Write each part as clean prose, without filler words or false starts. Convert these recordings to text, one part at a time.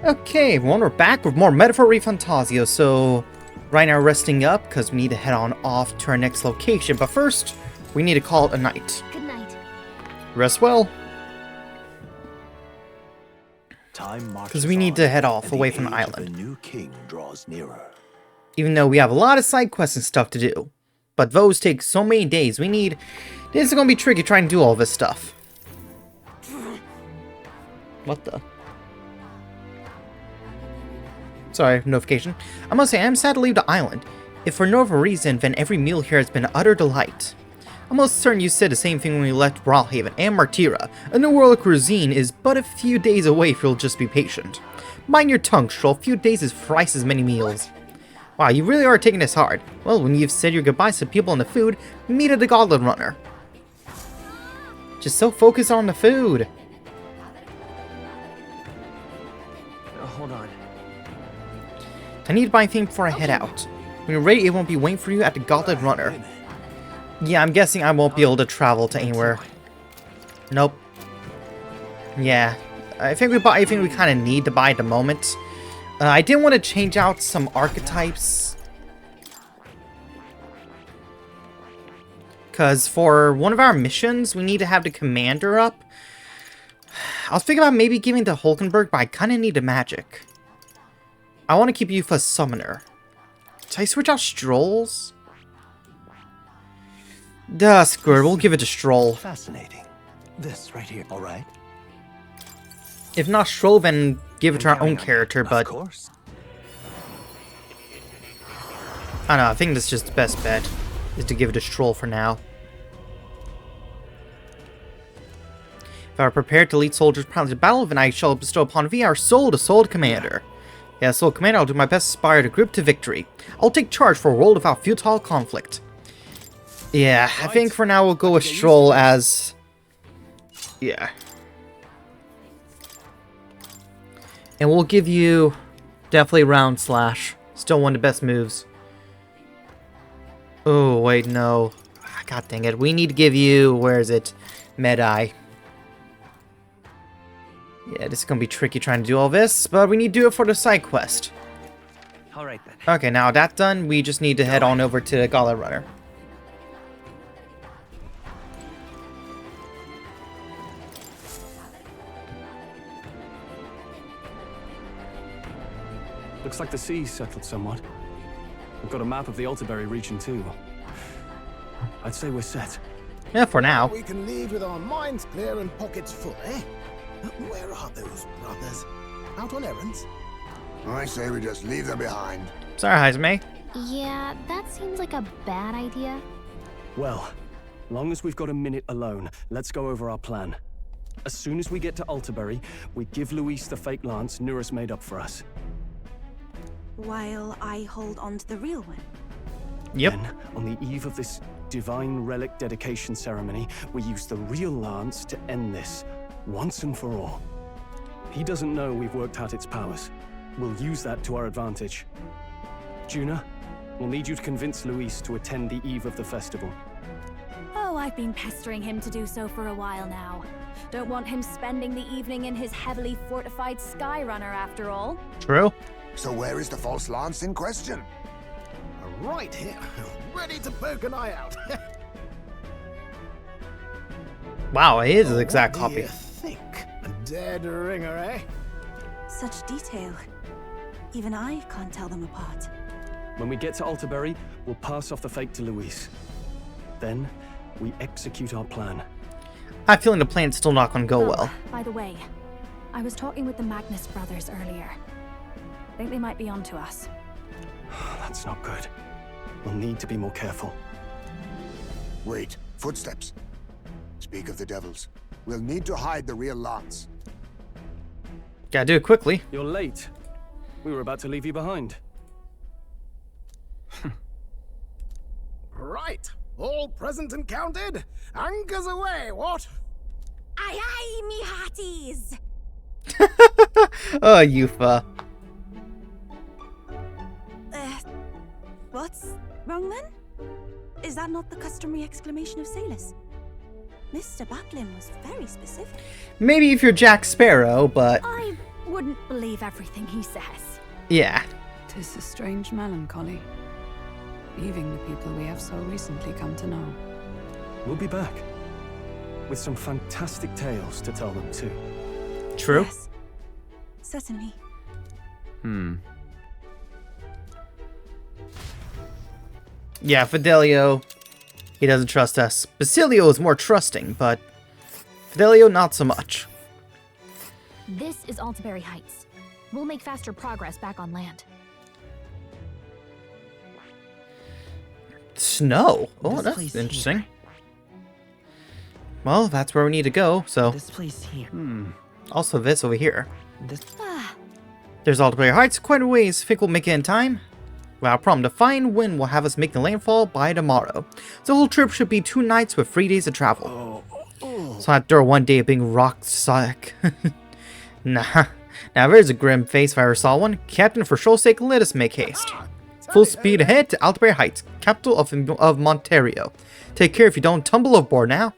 Okay, everyone, we're back with more Metaphor ReFantazio. So, right now, resting up because we need to head on off to our next location. But first, we need to call it a night. Good night. Rest well. Because we need to head off away from the island. The new king draws nearer. Even though we have a lot of side quests and stuff to do. But those take so many days. This is going to be tricky trying to do all this stuff. What the? Sorry, notification. I must say, I'm sad to leave the island. If for no other reason, then every meal here has been an utter delight. I'm almost certain you said the same thing when we left Brawlhaven and Martira. A new world of cuisine is but a few days away if you'll just be patient. Mind your tongue, Stroll. A few days is thrice as many meals. Wow, you really are taking this hard. Well, when you've said your goodbyes to people and the food, meet at the Gauntlet Runner. Just so focused on the food. Hold on. I need to buy anything before I head out. When you're ready, it won't be waiting for you at the Gauntlet Runner. Yeah, I'm guessing I won't be able to travel to anywhere. Nope. Yeah, I think we bought everything we kind of need to buy at the moment. I didn't want to change out some archetypes. Because for one of our missions, we need to have the commander up. I was thinking about maybe giving to Hulkenberg, but I kind of need the magic. I want to keep you for summoner. Did I switch out Strolls? Duh, screw it. We'll give it to Stroll. Fascinating. This right here, all right? If not Stroll, then give it to our own character, but... Of course. I don't know, I think that's just the best bet, is to give it to Stroll for now. If I are prepared to lead soldiers proudly to battle, then I shall bestow upon thee our soul, the soul commander. Yeah, soul commander, I'll do my best to inspire the group to victory. I'll take charge for a world without futile conflict. Yeah, I think for now we'll go with Stroll as... Yeah. And we'll give you definitely Round Slash. Still one of the best moves. Oh, wait, no. God dang it. We need to give you, where is it? Medai. Yeah, this is going to be tricky trying to do all this, but we need to do it for the side quest. Alright then. Okay, now that's done, we just need to head on over to the Gauntlet Runner. Looks like the sea's settled somewhat. We've got a map of the Altabury region too. I'd say we're set. Yeah, for now. We can leave with our minds clear and pockets full, eh? Where are those brothers? Out on errands? I say we just leave them behind. Sorry, Haizme. Yeah, that seems like a bad idea. Well, long as we've got a minute alone, let's go over our plan. As soon as we get to Altabury, we give Luis the fake lance Nuris made up for us. While I hold on to the real one. Yep. Then, on the eve of this divine relic dedication ceremony, we use the real lance to end this, once and for all. He doesn't know we've worked out its powers. We'll use that to our advantage. Juna, we'll need you to convince Luis to attend the eve of the festival. Oh, I've been pestering him to do so for a while now. Don't want him spending the evening in his heavily fortified Skyrunner after all. True. So where is the false lance in question? Right here, ready to poke an eye out. Wow, it is an exact What do copy. you think? A dead ringer, eh? Such detail. Even I can't tell them apart. When we get to Altabury, we'll pass off the fake to Luis. Then, we execute our plan. I have a feeling the plan's still not going to go well. By the way, I was talking with the Magnus brothers earlier. I think they might be onto us. That's not good. We'll need to be more careful. Wait, footsteps. Speak of the devils. We'll need to hide the real lance. Gotta do it quickly. You're late. We were about to leave you behind. Right, all present and counted. Anchors away, what? Aye aye, me hearties! Oh, Yufa. What's wrong then? Is that not the customary exclamation of sailors? Mr. Butlin was very specific. Maybe if you're Jack Sparrow, but... I wouldn't believe everything he says. Yeah. 'Tis a strange melancholy, leaving the people we have so recently come to know. We'll be back with some fantastic tales to tell them too. True. Yes, certainly. Yeah, Fidelio, he doesn't trust us. Basilio is more trusting, but Fidelio not so much. This is Altabury Heights. We'll make faster progress back on land. Snow? Oh, This that's place interesting. here. Well, that's where we need to go, so... This place here. Also this over here. This. There's Altabury Heights, quite a ways. Think we'll make it in time? Without problem, the fine wind will have us make the landfall by tomorrow. The whole trip should be 2 nights with 3 days of travel. So after 1 day of being rock sick. Nah. Now there's a grim face if I ever saw one. Captain, for show's sake, let us make haste. Full speed ahead to Altabury Heights, capital of Montario. Take care if you don't tumble overboard now.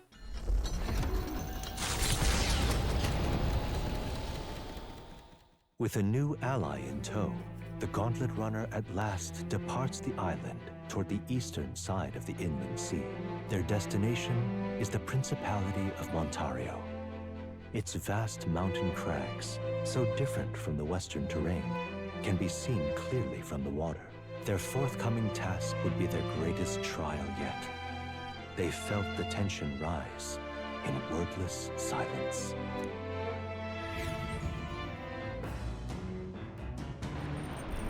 With a new ally in tow, the Gauntlet Runner at last departs the island toward the eastern side of the inland sea. Their destination is the Principality of Montario. Its vast mountain crags, so different from the western terrain, can be seen clearly from the water. Their forthcoming task would be their greatest trial yet. They felt the tension rise in wordless silence.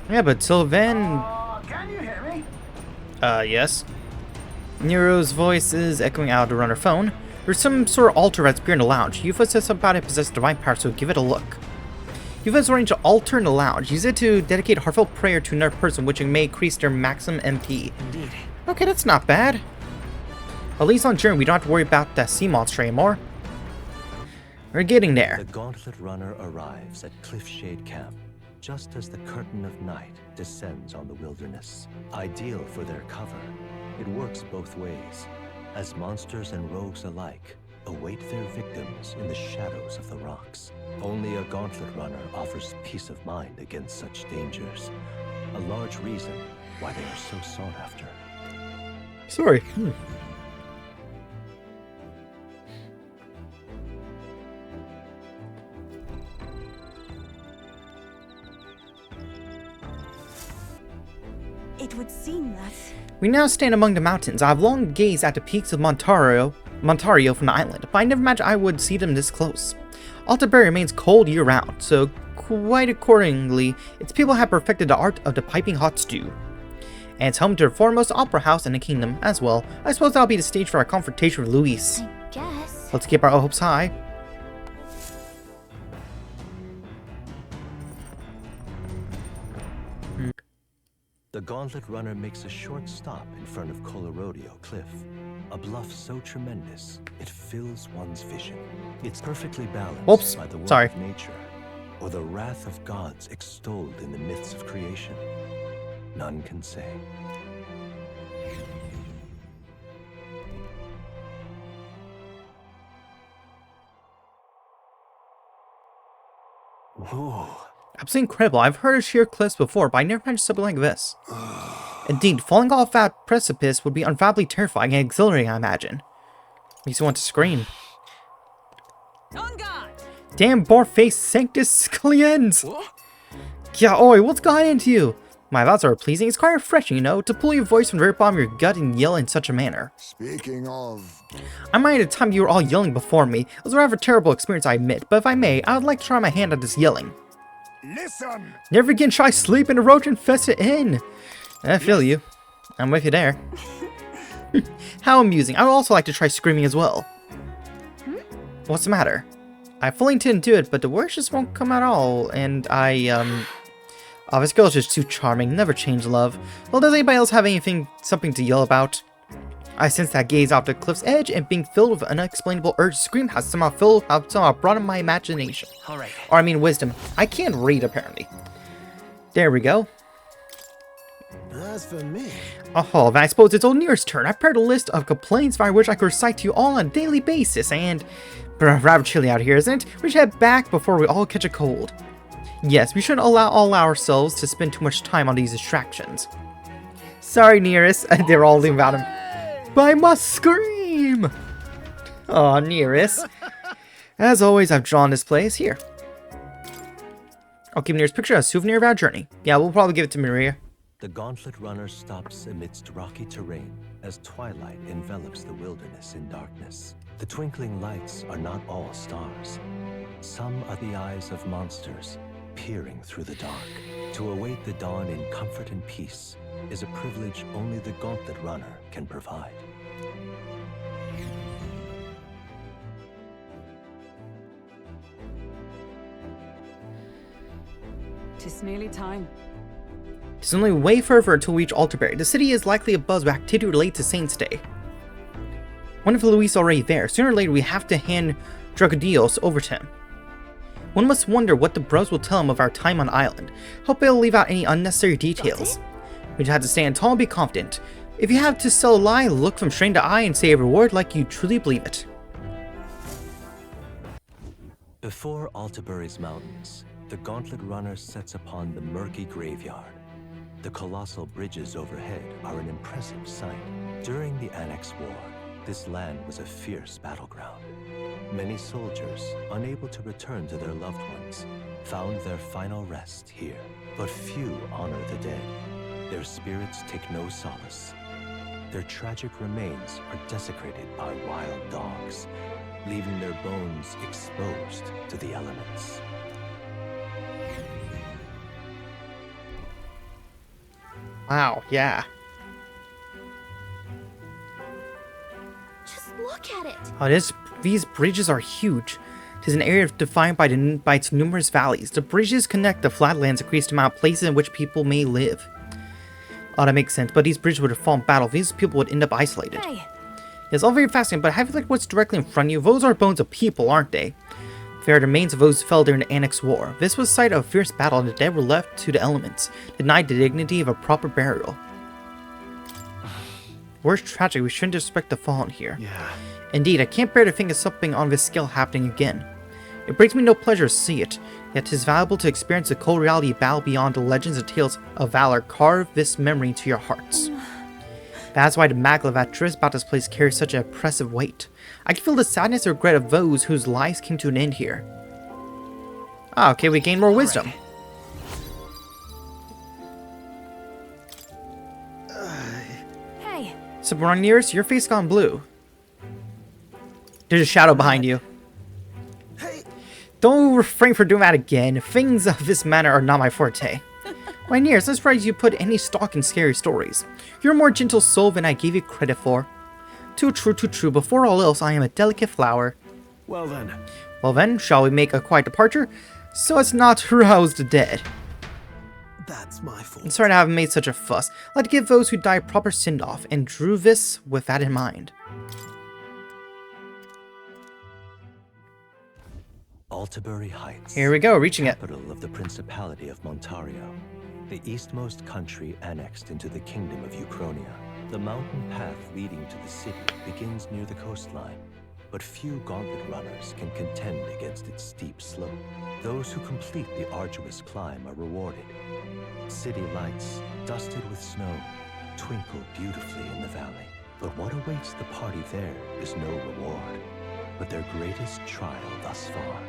Yeah, but Sylvan... Can you hear me? Yes. Nero's voice is echoing out of the runner phone. There's some sort of altar that's appearing in the lounge. Yufa says something about it possesses divine power, so give it a look. Yufa has arranged an altar in the lounge. Use it to dedicate heartfelt prayer to another person, which may increase their maximum MP. Indeed. Okay, that's not bad. At least on journey, we don't have to worry about that sea monster anymore. We're getting there. The Gauntlet Runner arrives at Cliffshade Camp just as the curtain of night descends on the wilderness. Ideal for their cover, it works both ways, as monsters and rogues alike await their victims in the shadows of the rocks. Only a Gauntlet Runner offers peace of mind against such dangers, a large reason why they are so sought after. Sorry. It would seem that... We now stand among the mountains. I have long gazed at the peaks of Montario from the island, but I never imagined I would see them this close. Altabury remains cold year-round, so quite accordingly, its people have perfected the art of the piping hot stew. And it's home to the foremost opera house in the kingdom as well. I suppose that'll be the stage for our confrontation with Luis. I guess. Let's keep our hopes high. The Gauntlet Runner makes a short stop in front of Colorodeo Cliff, a bluff so tremendous it fills one's vision. It's perfectly balanced Whoops, by the work sorry. of nature, or the wrath of gods extolled in the myths of creation. None can say. Whoa. Absolutely incredible. I've heard of sheer cliffs before, but I never imagined something like this. Indeed, falling off that precipice would be unfathomably terrifying and exhilarating, I imagine. Makes you want to scream. On guard! Damn, Barface Sanctus Cliens! Yeah, oi, what's got into you? My thoughts are pleasing. It's quite refreshing, you know, to pull your voice from the very bottom of your gut and yell in such a manner. Speaking of... I mind at the time you were all yelling before me. It was a rather terrible experience, I admit, but if I may, I would like to try my hand at this yelling. Listen! Never again shall I sleep in a roach-infested inn. I feel you. I'm with you there. How amusing. I would also like to try screaming as well. What's the matter? I fully intend to do it, but the words just won't come at all, and oh, this girl's just too charming. Never change love. Well, does anybody else have something to yell about? I sense that gaze off the cliff's edge, and being filled with an unexplainable urge to scream has somehow broadened my imagination. All right. Or I mean wisdom. I can't read, apparently. There we go. As for me, Oh, then I suppose it's old Near's turn. I've prepared a list of complaints by which I could recite to you all on a daily basis, and... rather chilly out here, isn't it? We should head back before we all catch a cold. Yes, we shouldn't allow ourselves to spend too much time on these distractions. Sorry, Nearest. They're all about him. But I must scream! Aw, Nearest. As always, I've drawn this place. Here. I'll give Nearest picture a souvenir of our journey. Yeah, we'll probably give it to Maria. The gauntlet runner stops amidst rocky terrain as twilight envelops the wilderness in darkness. The twinkling lights are not all stars. Some are the eyes of monsters, peering through the dark. To await the dawn in comfort and peace is a privilege only the gauntlet runner can provide. Tis nearly time. It's only way further until we reach Altabury. The city is likely abuzz with activity related to Saint's Day. One of Luis already there. Sooner or later we have to hand Drakodios over to him. One must wonder what the bros will tell him of our time on island. Hope they'll leave out any unnecessary details. We just have to stand tall and be confident. If you have to sell a lie, look from strain to eye and say a reward like you truly believe it. Before Altabury's mountains, the gauntlet runner sets upon the murky graveyard. The colossal bridges overhead are an impressive sight. During the Annex War, this land was a fierce battleground. Many soldiers, unable to return to their loved ones, found their final rest here. But few honor the dead. Their spirits take no solace. Their tragic remains are desecrated by wild dogs, leaving their bones exposed to the elements. Wow, yeah. Just look at it. Oh, these bridges are huge. It is an area defined by its numerous valleys. The bridges connect the flatlands across the amount of places in which people may live. Oh, that makes sense, but these bridges would have fallen in battle. These people would end up isolated. Hey. It's all very fascinating, but have you looked at what's directly in front of you? Those are bones of people, aren't they? They are the remains of those who fell during the Annex War. This was the site of a fierce battle, and the dead were left to the elements, denied the dignity of a proper burial. Where's tragic? We shouldn't disrespect the fallen here. Yeah. Indeed, I can't bear to think of something on this scale happening again. It brings me no pleasure to see it, yet 'tis valuable to experience the cold reality of battle beyond the legends and tales of valor. Carve this memory into your hearts. That's why the maglet of truth about this place carries such an oppressive weight. I can feel the sadness and regret of those whose lives came to an end here. Ah, okay, we gain more wisdom. Hey. So, Nearest, your face gone blue. There's a shadow behind you. Don't refrain from doing that again. Things of this manner are not my forte. My Nearest, I'm surprised you put any stock in scary stories. You're a more gentle soul than I gave you credit for. Too true, too true. Before all else, I am a delicate flower. Well then. Well then, shall we make a quiet departure, so as not to rouse the dead? That's my fault. I'm sorry to have made such a fuss. I'd like to give those who die a proper send-off, and drew this with that in mind. Altabury Heights. Here we go, reaching it. Capital of the Principality of Montario, the eastmost country annexed into the Kingdom of Uchronia. The mountain path leading to the city begins near the coastline, but few gauntlet runners can contend against its steep slope. Those who complete the arduous climb are rewarded. City lights, dusted with snow, twinkle beautifully in the valley. But what awaits the party there is no reward, but their greatest trial thus far.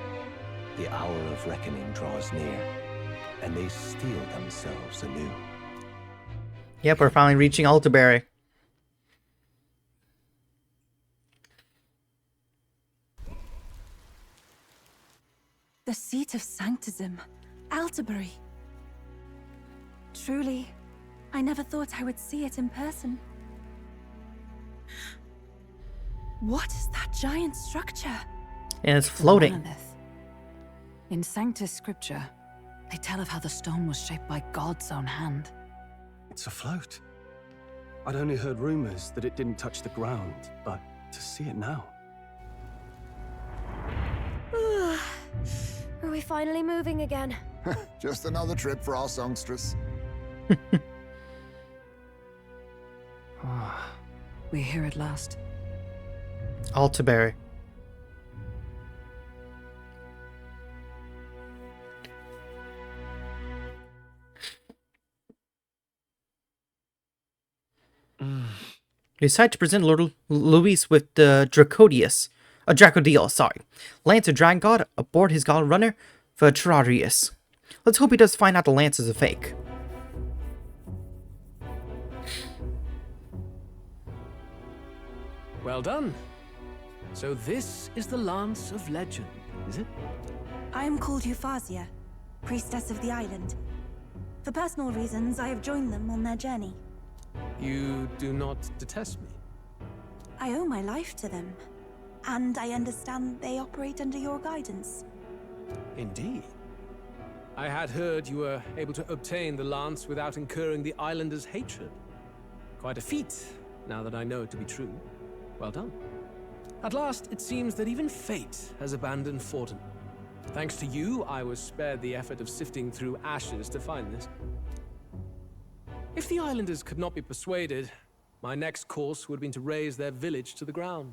The hour of reckoning draws near, and they steel themselves anew. Yep, we're finally reaching Altabury. The seat of sanctism, Altabury. Truly, I never thought I would see it in person. What is that giant structure? And it's floating. Monolith. In Sanctus Scripture, they tell of how the stone was shaped by God's own hand. It's afloat. I'd only heard rumors that it didn't touch the ground, but to see it now. Are we finally moving again? Just another trip for our songstress. We're here at last. Altabury. You decide to present Lord Luis with the Drakodios, sorry. Lance of Dragon God aboard his god runner, Drakodios. Let's hope he does find out the lance is a fake. Well done. So this is the Lance of Legend, is it? I am called Euphazia, priestess of the island. For personal reasons, I have joined them on their journey. You do not detest me? I owe my life to them, and I understand they operate under your guidance. Indeed. I had heard you were able to obtain the lance without incurring the islanders' hatred. Quite a feat, now that I know it to be true. Well done. At last, it seems that even fate has abandoned Fortin. Thanks to you, I was spared the effort of sifting through ashes to find this. If the islanders could not be persuaded, my next course would have been to raze their village to the ground.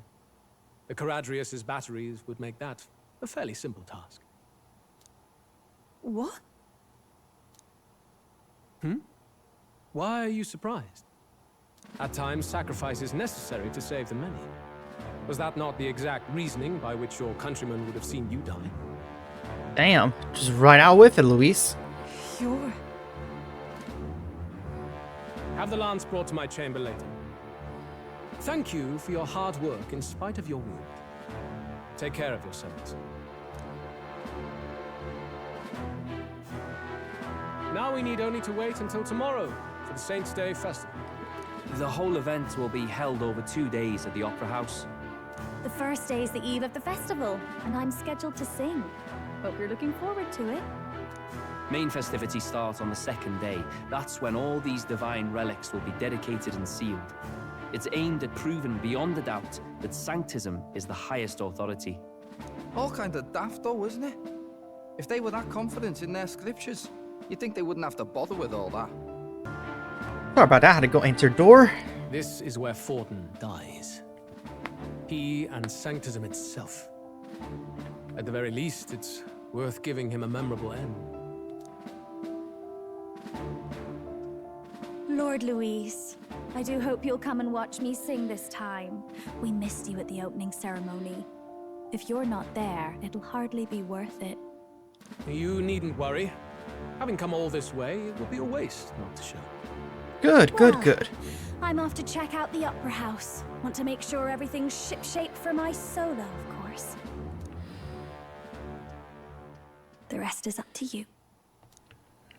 The Caradrius' batteries would make that a fairly simple task. What? Why are you surprised? At times, sacrifice is necessary to save the many. Was that not the exact reasoning by which your countrymen would have seen you die? Damn, just right out with it, Luis. You're... Have the lance brought to my chamber later. Thank you for your hard work in spite of your wound. Take care of yourselves. Now we need only to wait until tomorrow for the Saints' Day festival. The whole event will be held over 2 days at the Opera House. The first day is the eve of the festival, and I'm scheduled to sing. Hope you're looking forward to it. Main festivities start on the 2nd day. That's when all these divine relics will be dedicated and sealed. It's aimed at proving beyond a doubt that Sanctism is the highest authority. All kind of daft though, isn't it? If they were that confident in their scriptures, you'd think they wouldn't have to bother with all that. Sorry about that, I had to go enter door. This is where Fortin dies. He and Sanctism itself. At the very least, it's worth giving him a memorable end. Lord Luis, I do hope you'll come and watch me sing this time. We missed you at the opening ceremony. If you're not there, it'll hardly be worth it. You needn't worry. Having come all this way, it would be a waste not to show. Good, Well, good. I'm off to check out the Opera House. Want to make sure everything's shipshape for my solo, of course. The rest is up to you.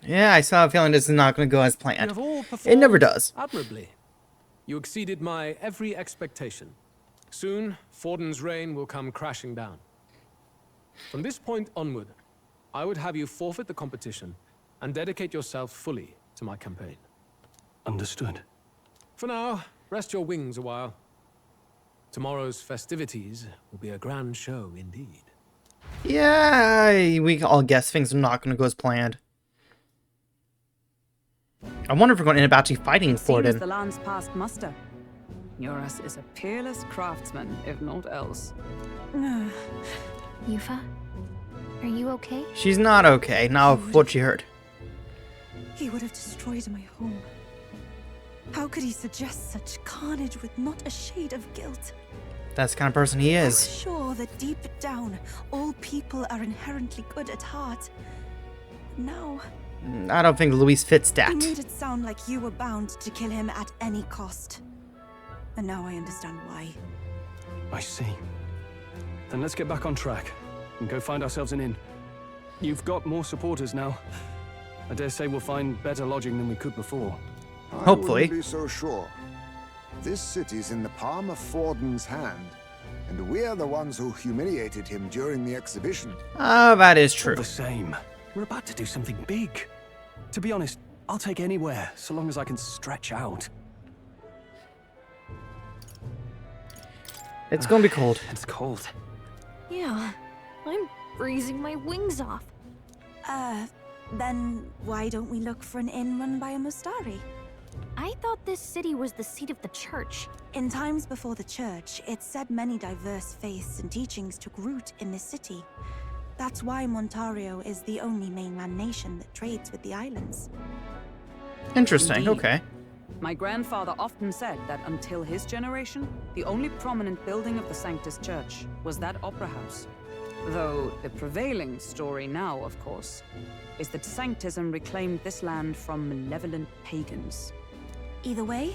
Yeah, I saw a feeling this is not going to go as You planned. have all It never performed does. admirably. You exceeded my every expectation. Soon, Fortin's reign will come crashing down. From this point onward, I would have you forfeit the competition and dedicate yourself fully to my campaign. Understood. For now, rest your wings a while. Tomorrow's festivities will be a grand show indeed. Yeah, we all guess things are not going to go as planned. I wonder if we're going to end up actually fighting Seems Fortin. the land's past muster. Eurus is a peerless craftsman, if not else. Yufa, are you okay? She's not okay, now of what she heard. He would have destroyed my home. How could he suggest such carnage with not a shade of guilt? That's the kind of person he I'm is. sure that deep down, all people are inherently good at heart. Now, I don't think Luis fits you that. made it sound like you were bound to kill him at any cost. And now I understand why. I see. Then let's get back on track and go find ourselves an inn. You've got more supporters now. I dare say we'll find better lodging than we could before. Hopefully. I wouldn't be so sure. This city's in the palm of Fortin's hand, and we're the ones who humiliated him during the exhibition. That is true. All the same, we're about to do something big. To be honest, I'll take anywhere, so long as I can stretch out. It's going to be cold. It's cold. Yeah, I'm freezing my wings off. Then why don't we look for an inn run by a Mustari? I thought this city was the seat of the church. In times before the church, it's said many diverse faiths and teachings took root in this city. That's why Montario is the only mainland nation that trades with the islands. Interesting, Indeed. okay. My grandfather often said that until his generation, the only prominent building of the Sanctus Church was that opera house. Though the prevailing story now, of course, is that Sanctism reclaimed this land from malevolent pagans. Either way,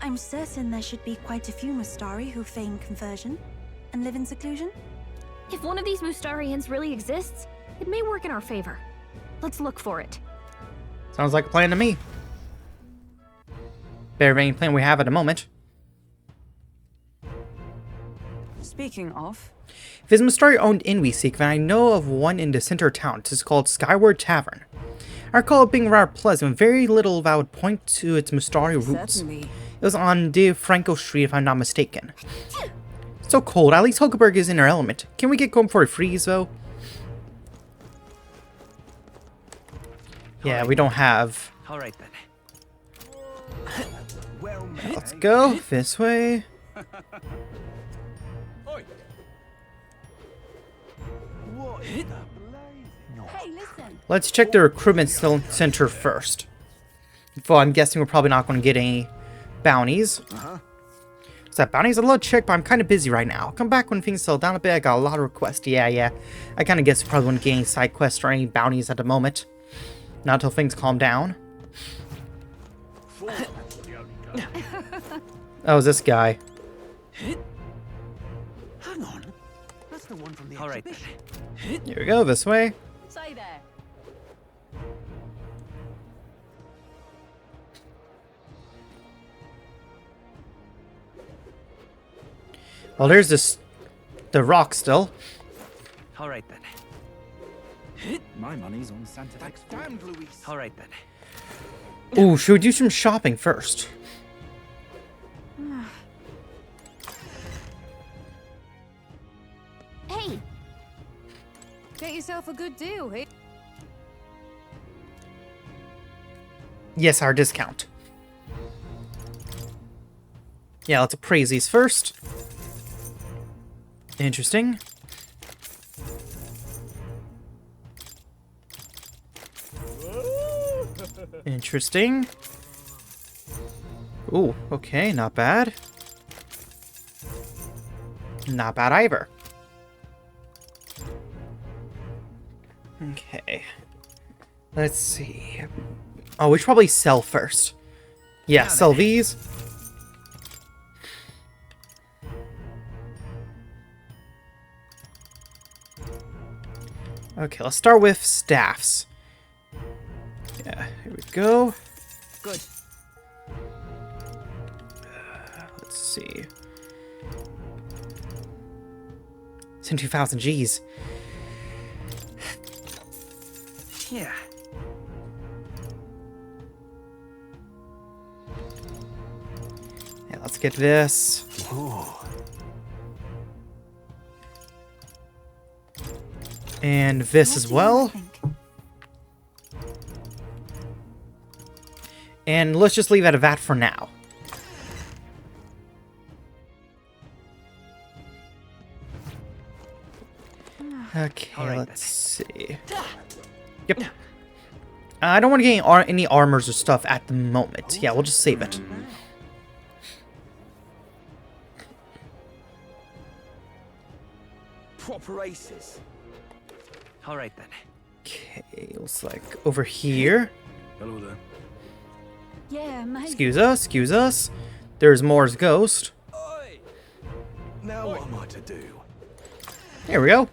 I'm certain there should be quite a few Mustari who feign conversion and live in seclusion. If one of these Mustarians really exists, it may work in our favor. Let's look for it. Sounds like a plan to me. Better than any plan we have at the moment. Speaking of... If it's Mustari-owned inn we seek, then I know of one in the center of town. It's called Skyward Tavern. I recall it being rather pleasant, with very little that would point to its Mustari roots. Certainly. It was on De Franco Street, if I'm not mistaken. It's so cold. At least Hulkenberg is in her element. Can we get going for a freeze, though? Yeah, we don't have... All right, then. Let's go this way. Hey, listen. Let's check the recruitment center first. Well, I'm guessing we're probably not going to get any bounties. So that bounties I'd love to check, but I'm kind of busy right now. I'll come back when things settle down a bit. I got a lot of requests. Yeah. I kind of guess we probably wouldn't get any side quests or any bounties at the moment. Not until things calm down. Oh, this guy. Hang on. That's the one from the All right, then. Here we go, this way. Say there. Well, there's the rock still. All right, then. My money's on Santa Fe. Damn, Luis. All right, then. Ooh, should we do some shopping first? Hey! Get yourself a good deal, hey? Yes, our discount. Yeah, let's appraise these first. Interesting. Interesting. Ooh, okay, not bad. Not bad either. Okay. Let's see. Oh, we should probably sell first. Yeah, sell these. Okay, let's start with staffs. Yeah, here we go. Good. Let's see. 72,000 G's. Yeah. Yeah, let's get this. And this as well. And let's just leave it at that for now. Okay, let's see. Yep. I don't want to get any armors or stuff at the moment. Yeah, we'll just save it. Proper aces. All right, then. Okay, looks like over here. Hello there. Yeah, mate. Excuse us. There's Moore's ghost. Oi! Now what am I to do? There we go.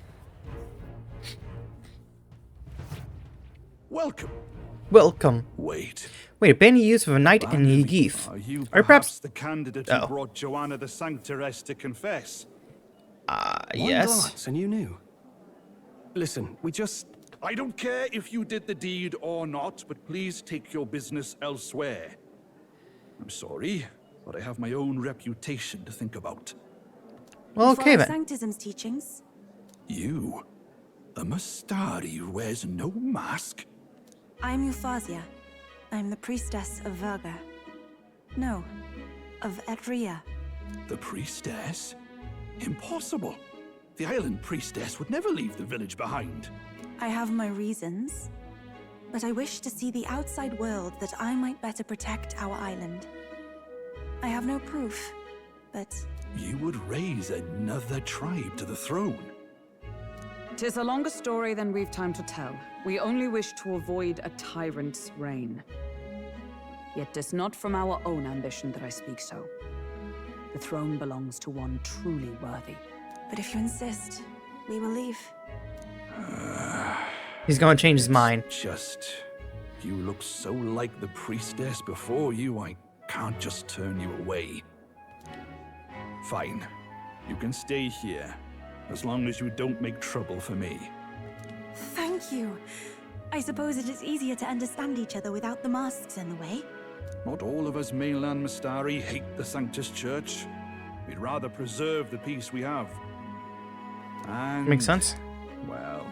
Welcome. Wait. Wait, abandoned use of a knight and a youth. Are you Or perhaps the candidate Oh. who brought Joanna the Sanctoress to confess? yes. Glance, and you knew. Listen, we just... I don't care if you did the deed or not, but please take your business elsewhere. I'm sorry, but I have my own reputation to think about. Well, okay Follow then. Sanctism's teachings. You? A Mustari who wears no mask? I'm Euphausia. I'm the priestess of Verga. No, of Etria. The priestess? Impossible. The island priestess would never leave the village behind. I have my reasons. but I wish to see the outside world that I might better protect our island. I have no proof, but... You would raise another tribe to the throne? 'Tis a longer story than we've time to tell. We only wish to avoid a tyrant's reign. Yet 'tis not from our own ambition that I speak so. The throne belongs to one truly worthy. But if you insist, we will leave. He's gonna change his mind. Just... You look so like the priestess before you, I can't just turn you away. Fine. You can stay here, as long as you don't make trouble for me. Thank you. I suppose it is easier to understand each other without the masks in the way. Not all of us mainland Mystari hate the Sanctus Church. We'd rather preserve the peace we have. And... Makes sense. Well,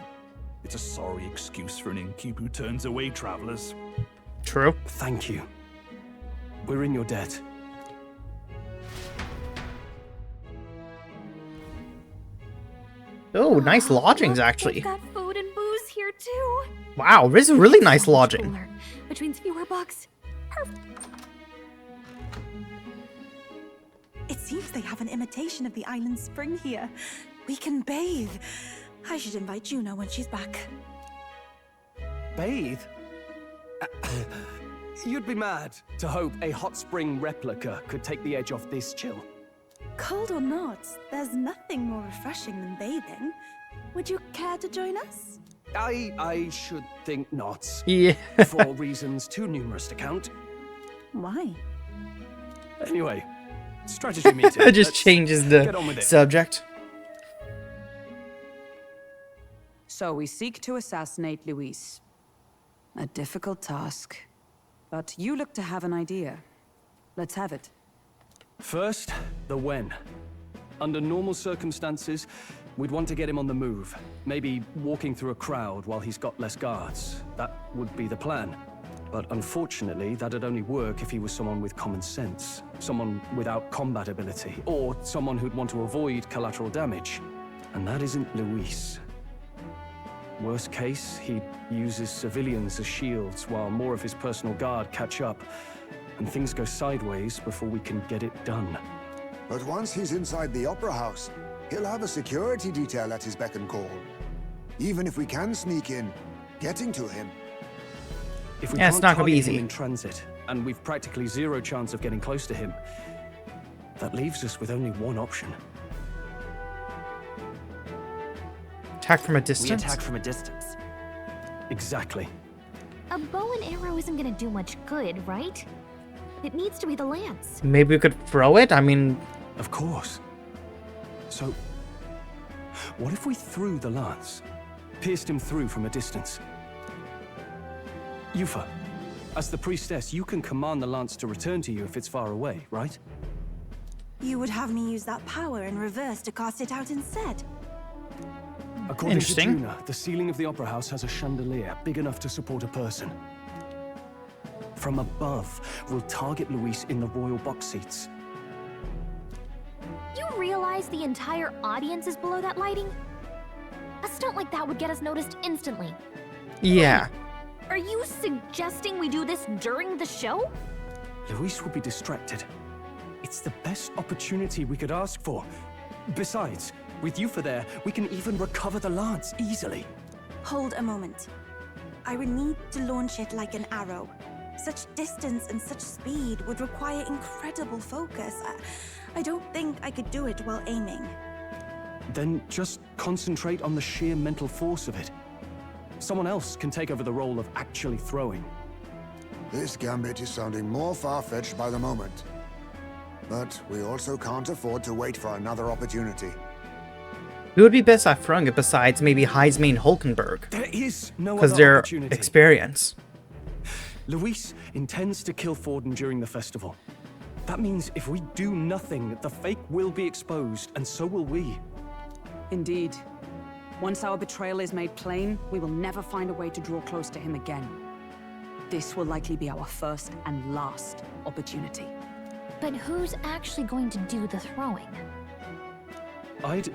it's a sorry excuse for an innkeep who turns away travelers. True. Thank you. We're in your debt. Oh, nice lodgings, Look, actually. They've got food and booze here too. Wow, this is really nice So much lodging. cooler, which means fewer bugs. Perfect. It seems they have an imitation of the island's spring here. We can bathe. I should invite Juno when she's back. Bathe? You'd be mad to hope a hot spring replica could take the edge off this chill. Cold or not, there's nothing more refreshing than bathing. Would you care to join us? I should think not. Yeah. For reasons too numerous to count. Why? Anyway, strategy meeting. It just Let's changes get on with the it. subject. So we seek to assassinate Luis. A difficult task. But you look to have an idea. Let's have it. First, the when. Under normal circumstances, we'd want to get him on the move. Maybe walking through a crowd while he's got less guards. That would be the plan. But unfortunately, that'd only work if he was someone with common sense. Someone without combat ability. Or someone who'd want to avoid collateral damage. And that isn't Luis. Worst case, he uses civilians as shields while more of his personal guard catch up. And things go sideways before we can get it done. But once he's inside the Opera House, he'll have a security detail at his beck and call. Even if we can sneak in, getting to him. If we Yeah, it's can't not gonna be target him easy. in transit, and we've practically zero chance of getting close to him, that leaves us with only one option. Attack from a We distance? attack from a distance. Exactly. A bow and arrow isn't gonna do much good, right? It needs to be the lance. Maybe we could throw it? I mean, Of course. So, what if we threw the lance? Pierced him through from a distance? Yufa, as the priestess, you can command the lance to return to you if it's far away, right? You would have me use that power in reverse to cast it out instead. According to Interesting. Juna, the ceiling of the Opera House has a chandelier big enough to support a person. From above, we'll target Luis in the royal box seats. You realize the entire audience is below that lighting? A stunt like that would get us noticed instantly. yeah. Are you suggesting we do this during the show? Luis will be distracted. It's the best opportunity we could ask for. Besides, with Yufa there, we can even recover the lance easily. Hold a moment. I would need to launch it like an arrow. Such distance and such speed would require incredible focus. I don't think I could do it while aiming. Then just concentrate on the sheer mental force of it. Someone else can take over the role of actually throwing. This gambit is sounding more far-fetched by the moment. But we also can't afford to wait for another opportunity. Who would be best at throwing it besides maybe Heisme and Hulkenberg? There is no Because other their opportunity. experience. Luis intends to kill Forden during the festival. That means if we do nothing, the fake will be exposed, and so will we. Indeed. Once our betrayal is made plain, we will never find a way to draw close to him again. This will likely be our first and last opportunity. But who's actually going to do the throwing? I'd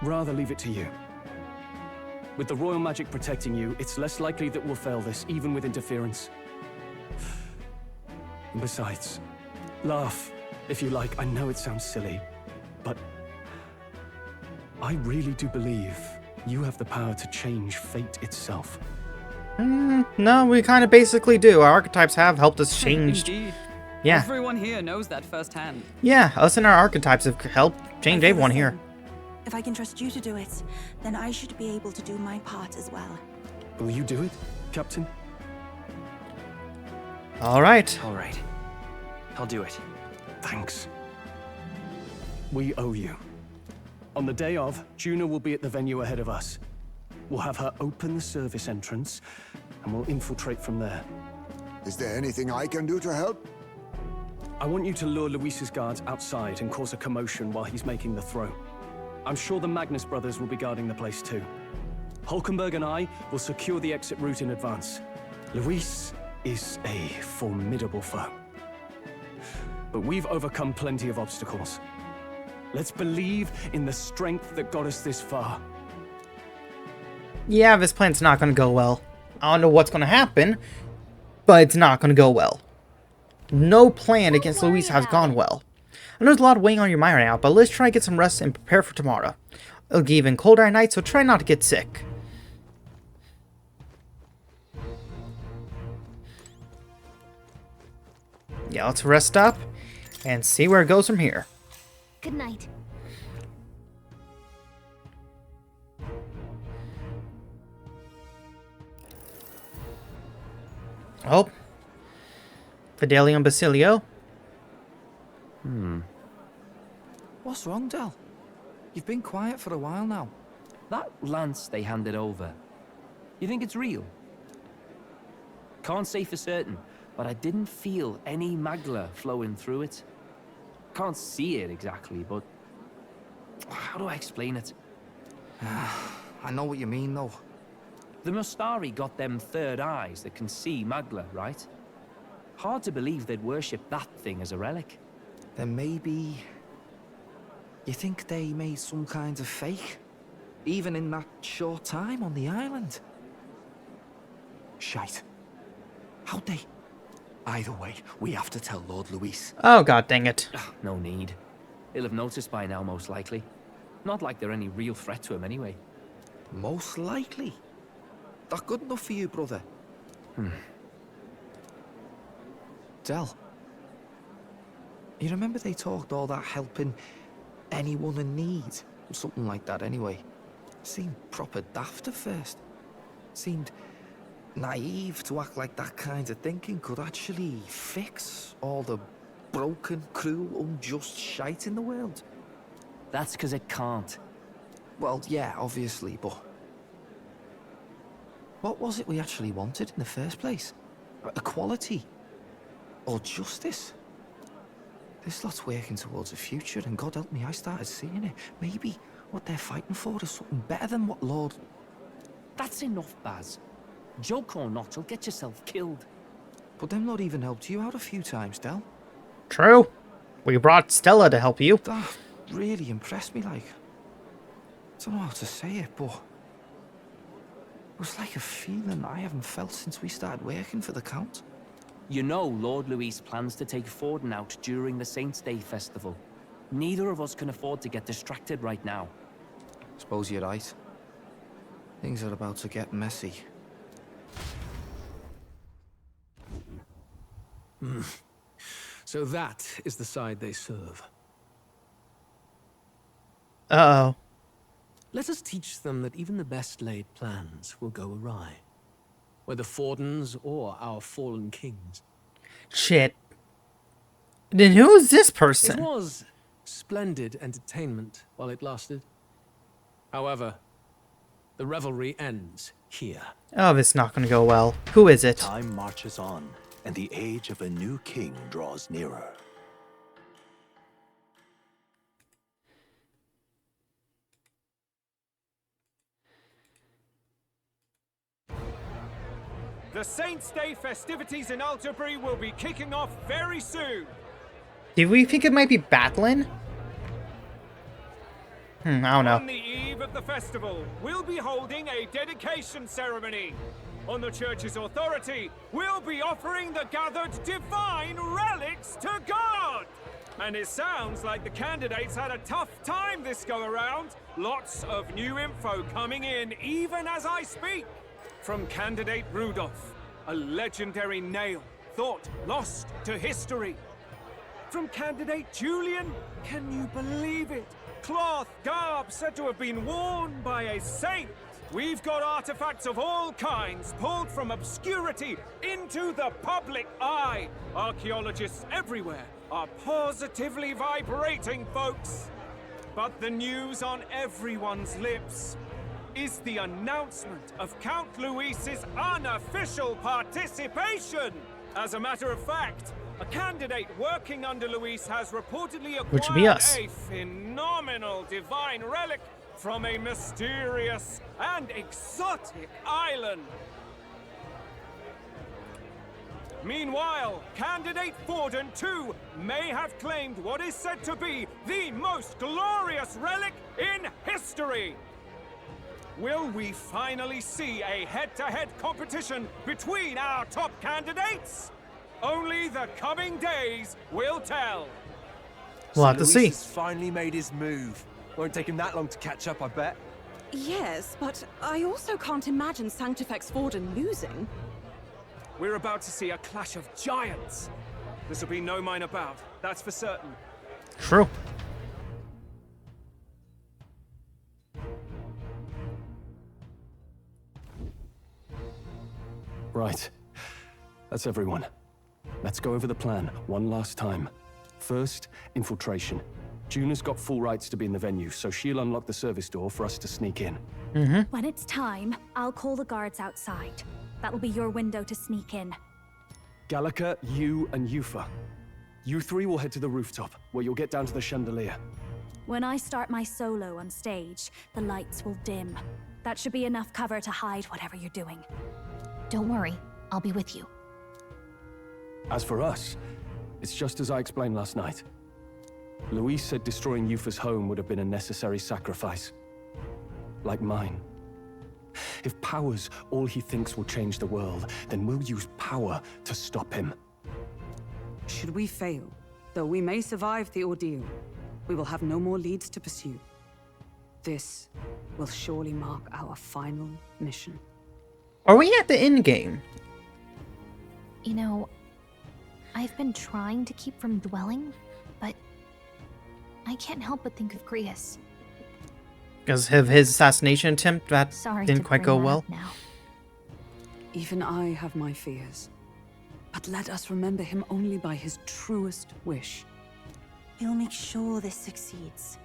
rather leave it to you. With the royal magic protecting you, it's less likely that we'll fail this, even with interference. And besides, laugh, if you like. I know it sounds silly, but I really do believe you have the power to change fate itself. No, we kind of basically do. Our archetypes have helped us change. Indeed. Yeah. Everyone here knows that firsthand. Yeah, us and our archetypes have helped change everyone here. If I can trust you to do it, then I should be able to do my part as well. Will you do it, Captain? All right. All right. I'll do it. Thanks. We owe you. On the day of, Juna will be at the venue ahead of us. We'll have her open the service entrance, and we'll infiltrate from there. Is there anything I can do to help? I want you to lure Luis's guards outside and cause a commotion while he's making the throw. I'm sure the Magnus brothers will be guarding the place too. Hulkenberg and I will secure the exit route in advance. Luis is a formidable foe. But we've overcome plenty of obstacles. Let's believe in the strength that got us this far. Yeah, this plan's not going to go well. I don't know what's going to happen, but it's not going to go well. No plan against Luis has gone well. I know there's a lot weighing on your mind right now, but let's try to get some rest and prepare for tomorrow. It'll get even colder at night, so try not to get sick. Yeah, let's rest up and see where it goes from here. Good night. Oh. Fidelio and Basilio. What's wrong, Del? You've been quiet for a while now. That lance they handed over, you think it's real? Can't say for certain, but I didn't feel any magla flowing through it. Can't see it exactly, but how do I explain it? I know what you mean, though. The Mustari got them third eyes that can see magla, right? Hard to believe they'd worship that thing as a relic. Then maybe... You think they made some kind of fake? Even in that short time on the island? Shite. How'd they... Either way, we have to tell Lord Luis. Oh, god dang it. No need. He'll have noticed by now, most likely. Not like they're any real threat to him anyway. Most likely? That good enough for you, brother? Del, you remember they talked all that helping anyone in need? Something like that anyway. Seemed proper daft at first. Seemed naive to act like that kind of thinking could actually fix all the broken, cruel, unjust shite in the world. That's because it can't. Well, yeah, obviously, but... What was it we actually wanted in the first place? Equality? Or justice? This lot's working towards a future, and God help me, I started seeing it. Maybe what they're fighting for is something better than what Lord... That's enough, Baz. Joke or not, you'll get yourself killed. But them not even helped you out a few times, Del. True. We brought Stella to help you. That really impressed me, like... I don't know how to say it, but... It was like a feeling I haven't felt since we started working for the Count. You know Lord Luis plans to take Forden out during the Saints' Day festival. Neither of us can afford to get distracted right now. Suppose you're right. Things are about to get messy. So that is the side they serve. Uh-oh. Let us teach them that even the best laid plans will go awry. Whether Fordens or our fallen kings. Shit. Then who is this It person? was splendid entertainment while it lasted. However, the revelry ends here. Oh, this is not going to go well. Who is it? Time marches on, and the age of a new king draws nearer. The Saints' Day festivities in Altabury will be kicking off very soon. Do we think it might be Batlin? I don't know. On the eve of the festival, we'll be holding a dedication ceremony. On the church's authority, we'll be offering the gathered divine relics to God! And it sounds like the candidates had a tough time this go-around. Lots of new info coming in, even as I speak. From candidate Rudolph, a legendary nail, thought lost to history. From candidate Julian, can you believe it? Cloth garb said to have been worn by a saint. We've got artifacts of all kinds pulled from obscurity into the public eye. Archaeologists everywhere are positively vibrating, folks. But the news on everyone's lips is the announcement of Count Luis's unofficial participation. As a matter of fact, a candidate working under Luis has reportedly Which would be acquired us. a phenomenal divine relic from a mysterious and exotic island. Meanwhile, candidate Forden, too, may have claimed what is said to be the most glorious relic in history. Will we finally see a head-to-head competition between our top candidates? Only the coming days will tell. We'll have to see. Luis has finally made his move. Won't take him that long to catch up, I bet. Yes, but I also can't imagine Sanctifex Forden losing. We're about to see a clash of giants. This will be no minor bout, that's for certain. True. Right. That's everyone. Let's go over the plan one last time. First, infiltration. Juna's got full rights to be in the venue, so she'll unlock the service door for us to sneak in. When it's time, I'll call the guards outside. That'll be your window to sneak in. Gallica, you, and Yufa. You three will head to the rooftop, where you'll get down to the chandelier. When I start my solo on stage, the lights will dim. That should be enough cover to hide whatever you're doing. Don't worry, I'll be with you. As for us, it's just as I explained last night. Luis said destroying Yufa's home would have been a necessary sacrifice. Like mine. If power's all he thinks will change the world, then we'll use power to stop him. Should we fail, though we may survive the ordeal, we will have no more leads to pursue. This will surely mark our final mission. Are we at the end game? You know, I've been trying to keep from dwelling, but I can't help but think of Grius. Because of his assassination attempt, that Sorry didn't to quite bring go that well. up now. Even I have my fears. But let us remember him only by his truest wish. We'll make sure this succeeds.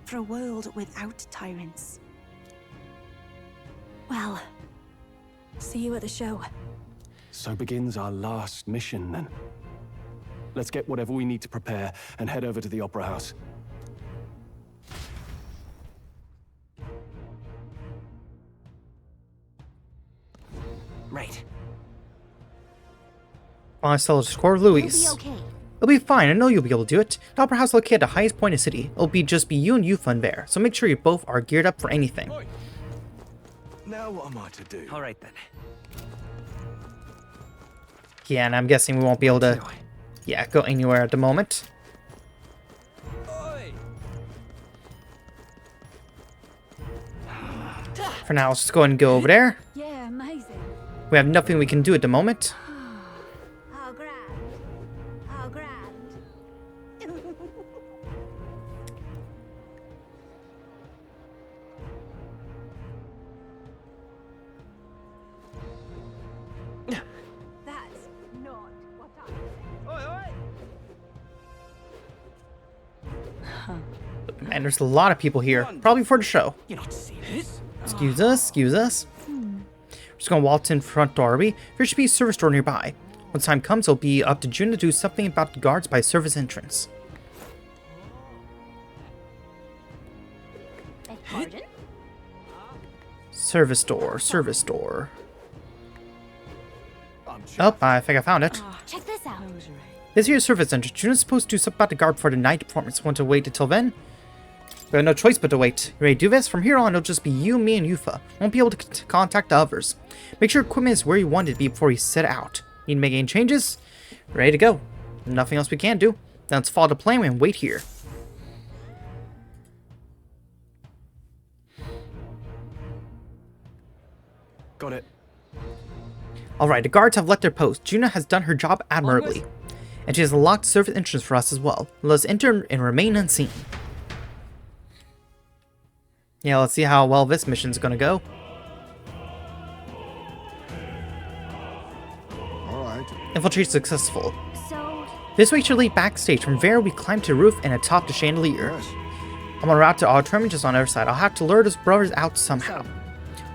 For a world without tyrants. Well, see you at the show. So begins our last mission, then. Let's get whatever we need to prepare and head over to the Opera House. Right. I still score Luis. You'll be okay. It'll be fine, I know you'll be able to do it. The Opera House located at the highest point in the city. It'll be just be you and Yufa there, so make sure you both are geared up for anything. Now what am I to do? All right then. Yeah, and I'm guessing we won't be able to, go anywhere at the moment. For now, let's just go ahead and go over there. Yeah, amazing. We have nothing we can do at the moment. How grand. How grand. That's not what I... Man, there's a lot of people here, probably for the show. You're not seeing this? Excuse us, excuse us. We're just gonna waltz in front doorway. There should be a service door nearby. When time comes, it'll be up to June to do something about the guards by service entrance. Pardon? Service door, service door. Oh, I think I found it. Check this out. This here's service entrance. June is supposed to do something about the guard for the night performance. Want to wait until then? We have no choice but to wait. You ready to do this? From here on, it'll just be you, me, and Yufa. Won't be able to contact the others. Make sure equipment is where you want it to be before you set out. Need to make any changes? Ready to go. Nothing else we can do. Then let's follow the plan and wait here. Got it. Alright, the guards have left their post. Juna has done her job admirably. And she has a locked surface entrance for us as well. Let's enter and remain unseen. Yeah, let's see how well this mission's gonna go. Alright. Infiltration successful. So, This way should lead backstage. From there, we climb to the roof and atop the chandelier. Yes. I'm on route to Auditorium just on the other side. I'll have to lure those brothers out somehow.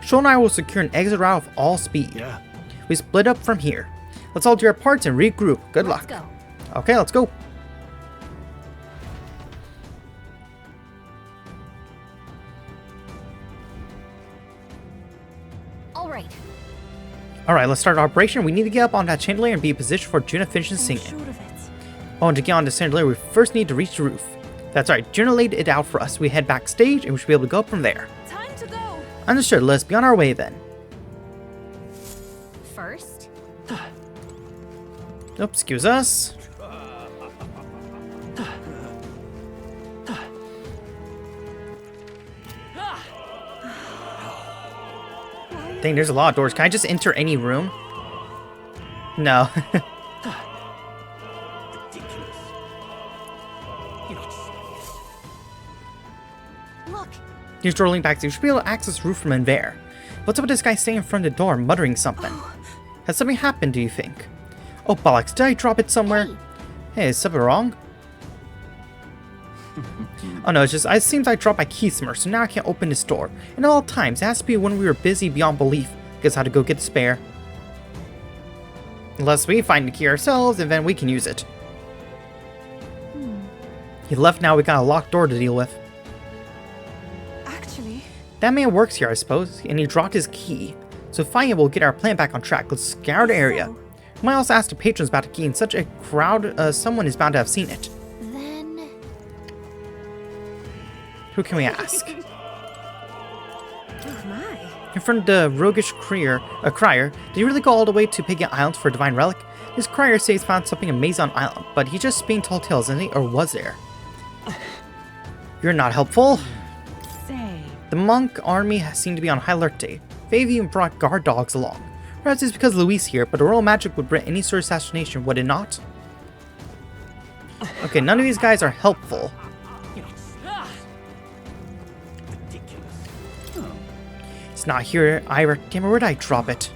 Shoal and I will secure an exit route with all speed. Yeah. We split up from here. Let's all do our parts and regroup. Good luck. Let's go. Okay, let's go. All right. Alright, let's start our operation. We need to get up on that chandelier and be in position for Juna finishes singing. Sure of it. Oh, and to get on the chandelier, we first need to reach the roof. That's right, Juna laid it out for us. We head backstage and we should be able to go up from there. Time to go. Understood, let's be on our way then. First, Oops, excuse us. Dang, there's a lot of doors. Can I just enter any room? No. Look, You're strolling back, so you should be able to access the roof from in there. What's up with this guy staying in front of the door, muttering something? Has something happened, do you think? Oh, bollocks, did I drop it somewhere? Hey, is something wrong? Oh no, it's just, it seems I dropped my key somewhere, so now I can't open this door. And at all times, it has to be when we were busy beyond belief. Guess I had to go get the spare. Unless we find the key ourselves, and then we can use it. He left, now we got a locked door to deal with. actually, That man works here, I suppose, and he dropped his key. So finding it will get our plan back on track. Let's scour the area. We might also ask the patrons about the key. In such a crowd, someone is bound to have seen it. then Who can we ask? oh my. In front of the roguish crier, did he really go all the way to Pagan Islands for a divine relic? His crier says he's found something amazing on island, but he's just being tall tales, isn't he? Or was there? You're not helpful. Say. The monk army has seemed to be on high alert day. They've even brought guard dogs along. Perhaps it's because Luis here, but a royal magic would prevent any sort of assassination, would it not? Okay, none of these guys are helpful. It's not here either. Damn it, where did I drop it?